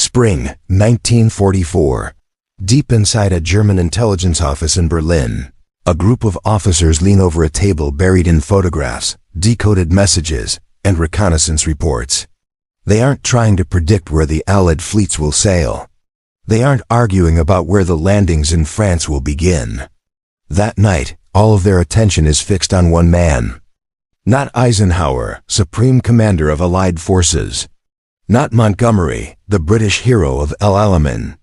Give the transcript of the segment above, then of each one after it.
Spring 1944. Deep inside a German intelligence office in Berlin, a group of officers lean over a table buried in photographs, decoded messages, and reconnaissance reports. They aren't trying to predict where the Allied fleets will sail. They aren't arguing about where the landings in France will begin. That night, all of their attention is fixed on one man. Not Eisenhower, Supreme Commander of Allied forces. Not Montgomery, the British hero of El Alamein.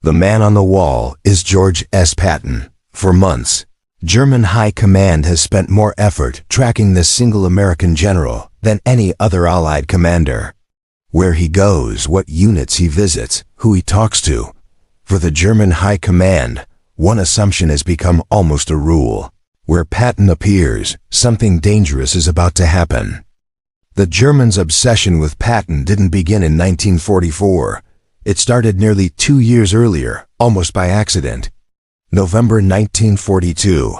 The man on the wall is George S. Patton. For months, German High Command has spent more effort tracking this single American general than any other Allied commander. Where he goes, what units he visits, who he talks to. For the German High Command, one assumption has become almost a rule. Where Patton appears, something dangerous is about to happen. The Germans' obsession with Patton didn't begin in 1944. It started nearly 2 years earlier, almost by accident. November 1942.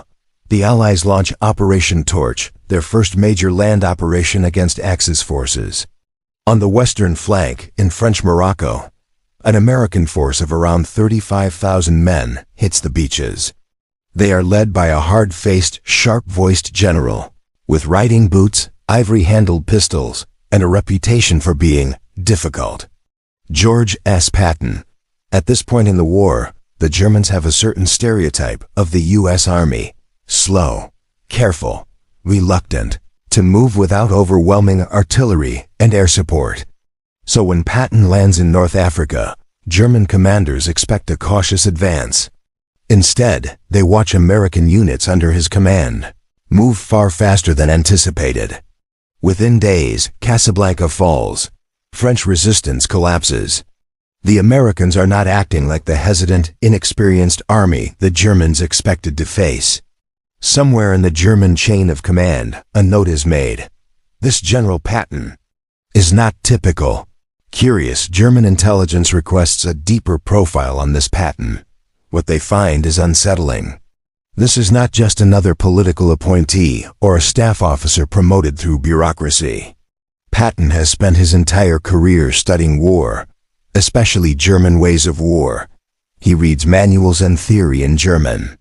The Allies launch Operation Torch, their first major land operation against Axis forces. On the western flank, in French Morocco, an American force of around 35,000 men hits the beaches. They are led by a hard-faced, sharp-voiced general, with riding boots, ivory-handled pistols, and a reputation for being difficult. George S. Patton. At this point in the war, the Germans have a certain stereotype of the U.S. Army: slow, careful, reluctant, to move without overwhelming artillery and air support. So when Patton lands in North Africa, German commanders expect a cautious advance. Instead, they watch American units under his command move far faster than anticipated. Within days, Casablanca falls. French resistance collapses. The Americans are not acting like the hesitant, inexperienced army the Germans expected to face. Somewhere in the German chain of command, a note is made. This General Patton is not typical. Curious, German intelligence requests a deeper profile on this Patton. What they find is unsettling. This is not just another political appointee or a staff officer promoted through bureaucracy. Patton has spent his entire career studying war, especially German ways of war. He reads manuals and theory in German.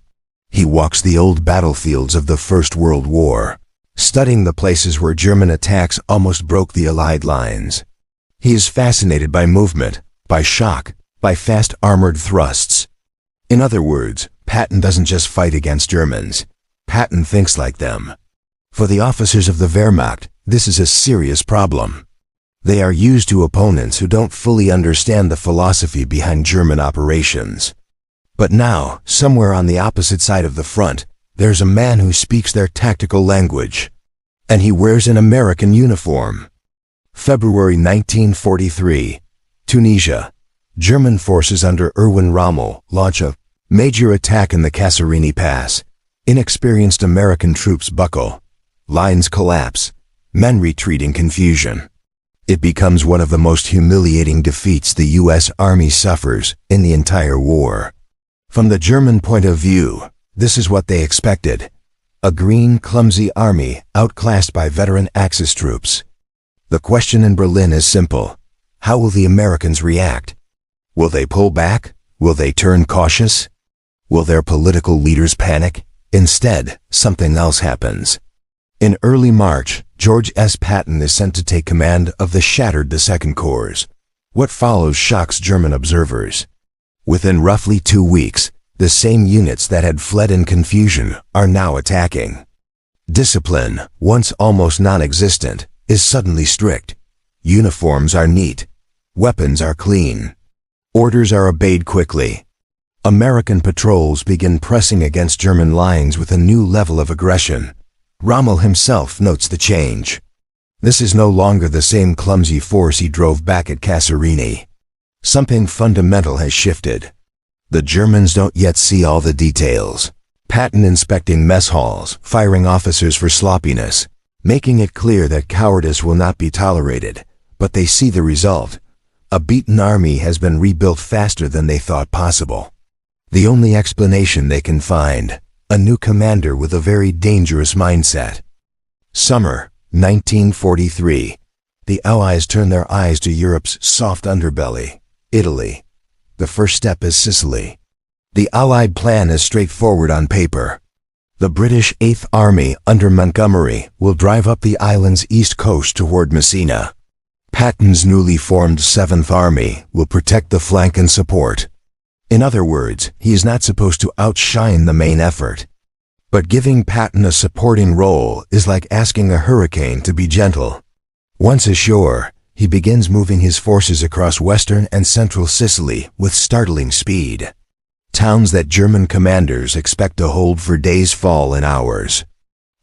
He walks the old battlefields of the First World War, studying the places where German attacks almost broke the Allied lines. He is fascinated by movement, by shock, by fast armored thrusts. In other words, Patton doesn't just fight against Germans. Patton thinks like them. For the officers of the Wehrmacht, this is a serious problem. They are used to opponents who don't fully understand the philosophy behind German operations. But now, somewhere on the opposite side of the front, there's a man who speaks their tactical language. And he wears an American uniform. February 1943. Tunisia. German forces under Erwin Rommel launch a major attack in the Kasserine Pass. Inexperienced American troops buckle. Lines collapse. Men retreat in confusion. It becomes one of the most humiliating defeats the U.S. Army suffers in the entire war. From the German point of view, this is what they expected. A green, clumsy army outclassed by veteran Axis troops. The question in Berlin is simple. How will the Americans react? Will they pull back? Will they turn cautious? Will their political leaders panic? Instead, something else happens. In early March, George S. Patton is sent to take command of the shattered II Corps. What follows shocks German observers. Within roughly 2 weeks, the same units that had fled in confusion are now attacking. Discipline, once almost non-existent, is suddenly strict. Uniforms are neat. Weapons are clean. Orders are obeyed quickly. American patrols begin pressing against German lines with a new level of aggression. Rommel himself notes the change. This is no longer the same clumsy force he drove back at Kasserine. Something fundamental has shifted. The Germans don't yet see all the details. Patton inspecting mess halls, firing officers for sloppiness, making it clear that cowardice will not be tolerated, but they see the result. A beaten army has been rebuilt faster than they thought possible. The only explanation they can find: a new commander with a very dangerous mindset. Summer 1943. The Allies turn their eyes to Europe's soft underbelly. Italy. The first step is Sicily. The Allied plan is straightforward on paper. The British 8th Army under Montgomery will drive up the island's east coast toward Messina. Patton's newly formed 7th Army will protect the flank and support. In other words, he is not supposed to outshine the main effort. But giving Patton a supporting role is like asking a hurricane to be gentle. Once ashore, he begins moving his forces across western and central Sicily with startling speed. Towns that German commanders expect to hold for days fall in hours.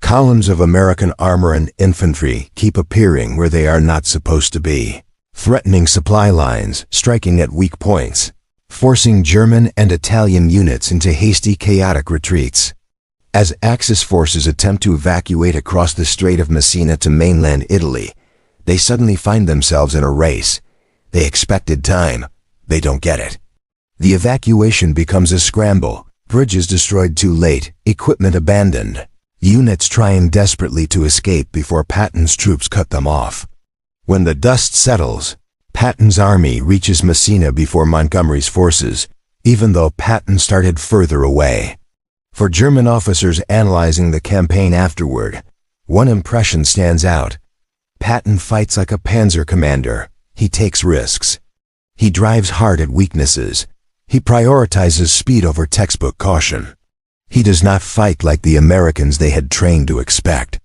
Columns of American armor and infantry keep appearing where they are not supposed to be, threatening supply lines, striking at weak points, forcing German and Italian units into hasty, chaotic retreats. As Axis forces attempt to evacuate across the Strait of Messina to mainland Italy, they suddenly find themselves in a race. They expected time. They don't get it. The evacuation becomes a scramble, bridges destroyed too late, equipment abandoned, units trying desperately to escape before Patton's troops cut them off. When the dust settles, Patton's army reaches Messina before Montgomery's forces, even though Patton started further away. For German officers analyzing the campaign afterward, one impression stands out. Patton fights like a panzer commander. He takes risks. He drives hard at weaknesses. He prioritizes speed over textbook caution. He does not fight like the Americans they had trained to expect.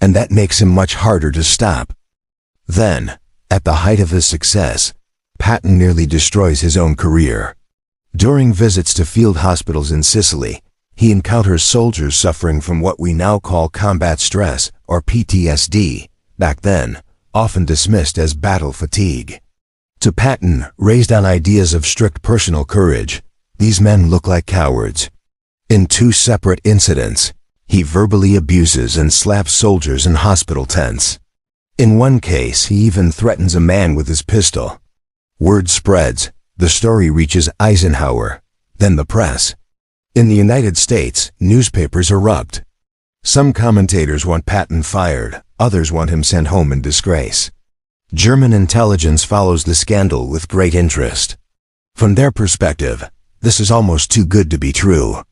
And that makes him much harder to stop. Then, at the height of his success, Patton nearly destroys his own career. During visits to field hospitals in Sicily, he encounters soldiers suffering from what we now call combat stress, or PTSD, back then, often dismissed as battle fatigue. To Patton, raised on ideas of strict personal courage, these men look like cowards. In 2 separate incidents, he verbally abuses and slaps soldiers in hospital tents. In one case, he even threatens a man with his pistol. Word spreads, the story reaches Eisenhower, then the press. In the United States, newspapers erupt. Some commentators want Patton fired, others want him sent home in disgrace. German intelligence follows the scandal with great interest. From their perspective, this is almost too good to be true.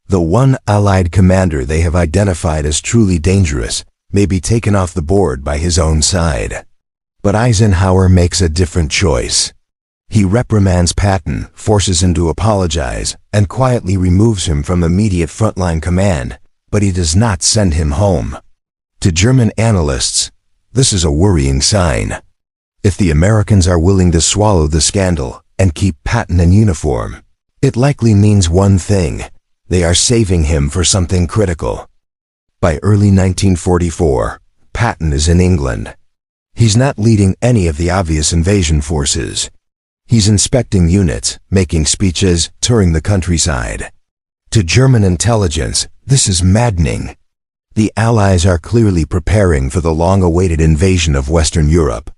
The one Allied commander they have identified as truly dangerous may be taken off the board by his own side. But Eisenhower makes a different choice. He reprimands Patton, forces him to apologize, and quietly removes him from immediate frontline command, but he does not send him home. To German analysts, this is a worrying sign. If the Americans are willing to swallow the scandal and keep Patton in uniform, it likely means one thing: they are saving him for something critical. By early 1944, Patton is in England. He's not leading any of the obvious invasion forces. He's inspecting units, making speeches, touring the countryside. To German intelligence, this is maddening. The Allies are clearly preparing for the long-awaited invasion of Western Europe.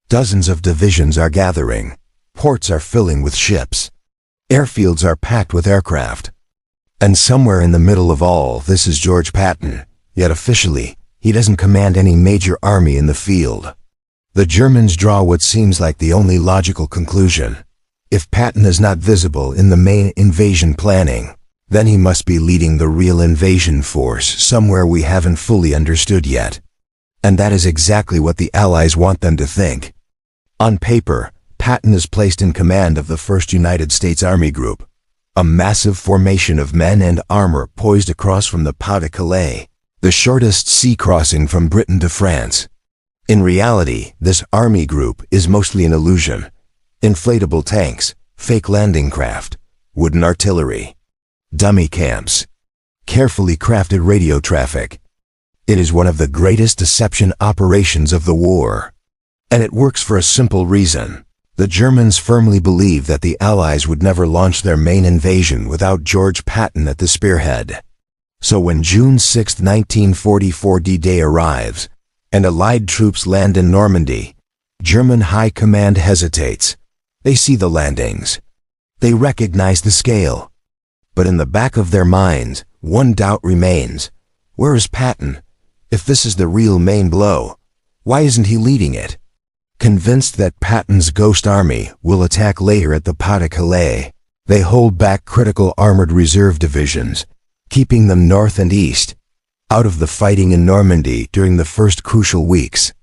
Dozens of divisions are gathering. Ports are filling with ships. Airfields are packed with aircraft. And somewhere in the middle of all this is George Patton, yet officially, he doesn't command any major army in the field. The Germans draw what seems like the only logical conclusion. If Patton is not visible in the main invasion planning, then he must be leading the real invasion force somewhere we haven't fully understood yet. And that is exactly what the Allies want them to think. On paper, Patton is placed in command of the 1st United States Army Group, a massive formation of men and armor poised across from the Pas de Calais, the shortest sea crossing from Britain to France. In reality, this army group is mostly an illusion. Inflatable tanks, fake landing craft, wooden artillery, dummy camps, carefully crafted radio traffic. It is one of the greatest deception operations of the war. And it works for a simple reason. The Germans firmly believe that the Allies would never launch their main invasion without George Patton at the spearhead. So when June 6, 1944 D-Day arrives, and Allied troops land in Normandy, German high command hesitates. They see the landings. They recognize the scale. But in the back of their minds, one doubt remains. Where is Patton? If this is the real main blow, why isn't he leading it? Convinced that Patton's Ghost Army will attack later at the Pas-de-Calais, they hold back critical armored reserve divisions, keeping them north and east, out of the fighting in Normandy during the first crucial weeks.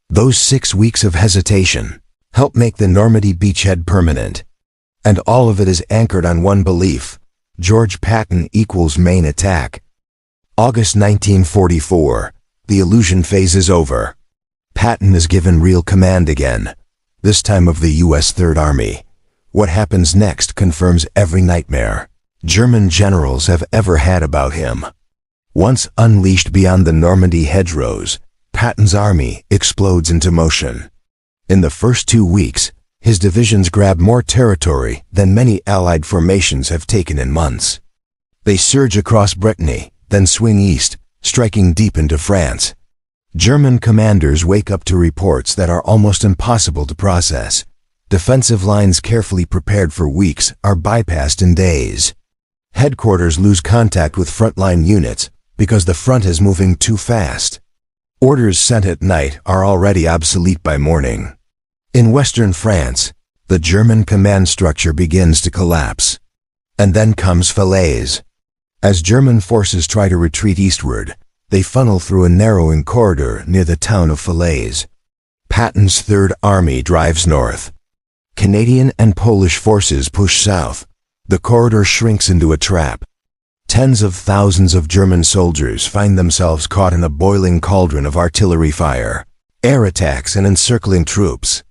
Those 6 weeks of hesitation help make the Normandy beachhead permanent. And all of it is anchored on one belief: George Patton equals main attack. August 1944. The illusion phase is over. Patton is given real command again, this time of the U.S. Third Army. What happens next confirms every nightmare German generals have ever had about him. Once unleashed beyond the Normandy hedgerows, Patton's army explodes into motion. In the first 2 weeks, his divisions grab more territory than many Allied formations have taken in months. They surge across Brittany, then swing east, striking deep into France. German commanders wake up to reports that are almost impossible to process. Defensive lines carefully prepared for weeks are bypassed in days. Headquarters lose contact with frontline units because the front is moving too fast. Orders sent at night are already obsolete by morning. In western France, the German command structure begins to collapse. And then comes Falaise. As German forces try to retreat eastward, they funnel through a narrowing corridor near the town of Falaise. Patton's Third Army drives north. Canadian and Polish forces push south. The corridor shrinks into a trap. Tens of thousands of German soldiers find themselves caught in a boiling cauldron of artillery fire, air attacks, and encircling troops.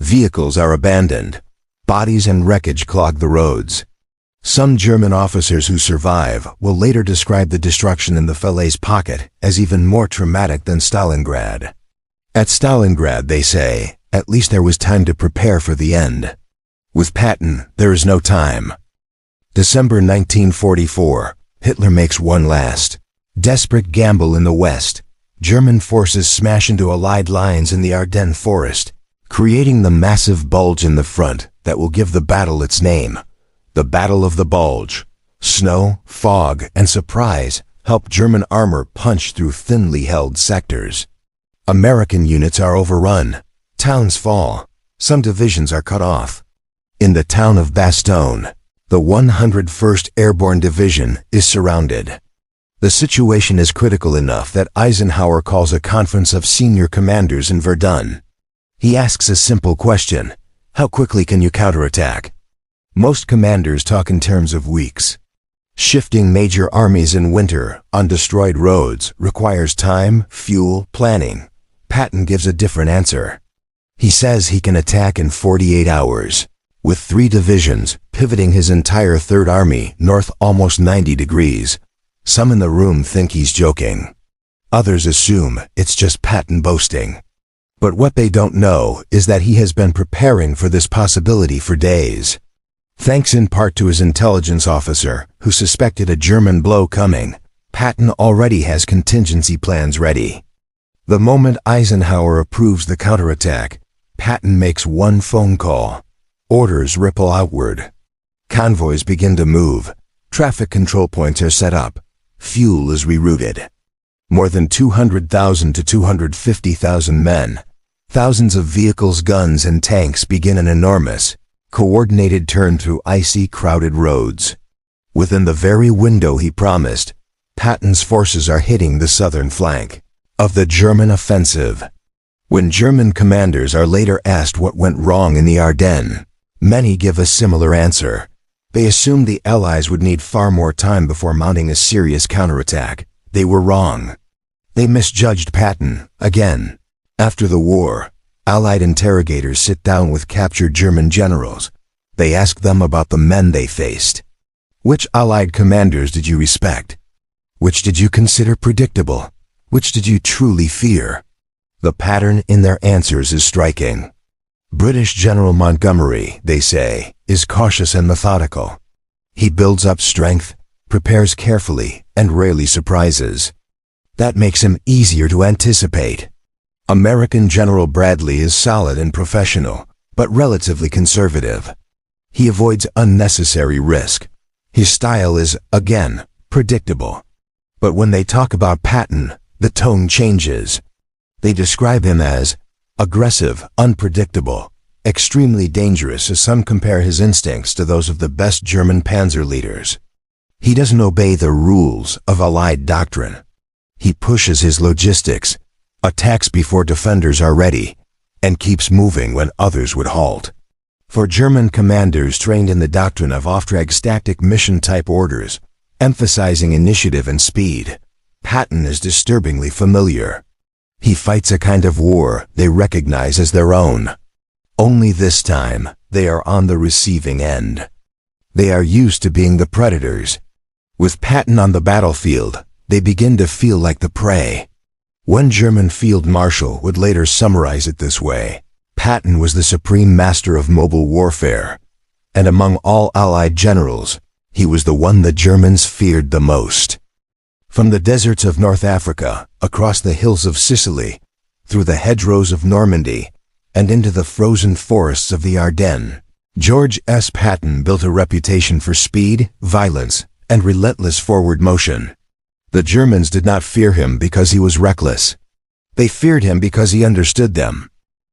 Vehicles are abandoned. Bodies and wreckage clog the roads. Some German officers who survive will later describe the destruction in the Falaise pocket as even more traumatic than Stalingrad. At Stalingrad, they say, at least there was time to prepare for the end. With Patton, there is no time. December 1944, Hitler makes one last desperate gamble in the west. German forces smash into Allied lines in the Ardennes forest, creating the massive bulge in the front that will give the battle its name. The Battle of the Bulge. Snow, fog, and surprise help German armor punch through thinly held sectors. American units are overrun. Towns fall. Some divisions are cut off. In the town of Bastogne, the 101st Airborne Division is surrounded. The situation is critical enough that Eisenhower calls a conference of senior commanders in Verdun. He asks a simple question: how quickly can you counterattack? Most commanders talk in terms of weeks. Shifting major armies in winter on destroyed roads requires time, fuel, planning. Patton gives a different answer. He says he can attack in 48 hours, with 3 divisions pivoting his entire Third Army north almost 90 degrees. Some in the room think he's joking. Others assume it's just Patton boasting. But what they don't know is that he has been preparing for this possibility for days. Thanks in part to his intelligence officer, who suspected a German blow coming, Patton already has contingency plans ready. The moment Eisenhower approves the counterattack, Patton makes one phone call. Orders ripple outward. Convoys begin to move. Traffic control points are set up. Fuel is rerouted. More than 200,000 to 250,000 men, thousands of vehicles, guns, and tanks begin an enormous, coordinated turn through icy, crowded roads. Within the very window he promised, Patton's forces are hitting the southern flank of the German offensive. When German commanders are later asked what went wrong in the Ardennes, many give a similar answer. They assumed the Allies would need far more time before mounting a serious counterattack. They were wrong. They misjudged Patton, again. After the war, Allied interrogators sit down with captured German generals. They ask them about the men they faced. Which Allied commanders did you respect? Which did you consider predictable? Which did you truly fear? The pattern in their answers is striking. British General Montgomery, they say, is cautious and methodical. He builds up strength, prepares carefully, and rarely surprises. That makes him easier to anticipate. American General Bradley is solid and professional, but relatively conservative. He avoids unnecessary risk. His style is, again, predictable. But when they talk about Patton, the tone changes. They describe him as Aggressive, unpredictable, extremely dangerous, as some compare his instincts to those of the best German panzer leaders. He doesn't obey the rules of Allied doctrine. He pushes his logistics, attacks before defenders are ready, and keeps moving when others would halt. For German commanders trained in the doctrine of Auftragstaktik mission-type orders, emphasizing initiative and speed, Patton is disturbingly familiar. He fights a kind of war they recognize as their own. Only this time, they are on the receiving end. They are used to being the predators. With Patton on the battlefield, they begin to feel like the prey. One German field marshal would later summarize it this way: Patton was the supreme master of mobile warfare, and among all Allied generals, he was the one the Germans feared the most. From the deserts of North Africa, across the hills of Sicily, through the hedgerows of Normandy, and into the frozen forests of the Ardennes, George S. Patton built a reputation for speed, violence, and relentless forward motion. The Germans did not fear him because he was reckless. They feared him because he understood them.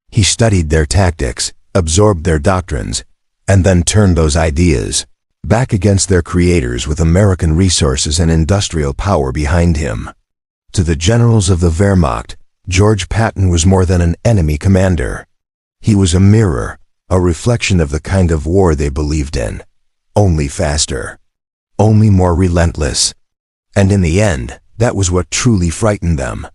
He studied their tactics, absorbed their doctrines, and then turned those ideas back against their creators with American resources and industrial power behind him. To the generals of the Wehrmacht, George Patton was more than an enemy commander. He was a mirror, a reflection of the kind of war they believed in. Only faster. Only more relentless. And in the end, that was what truly frightened them.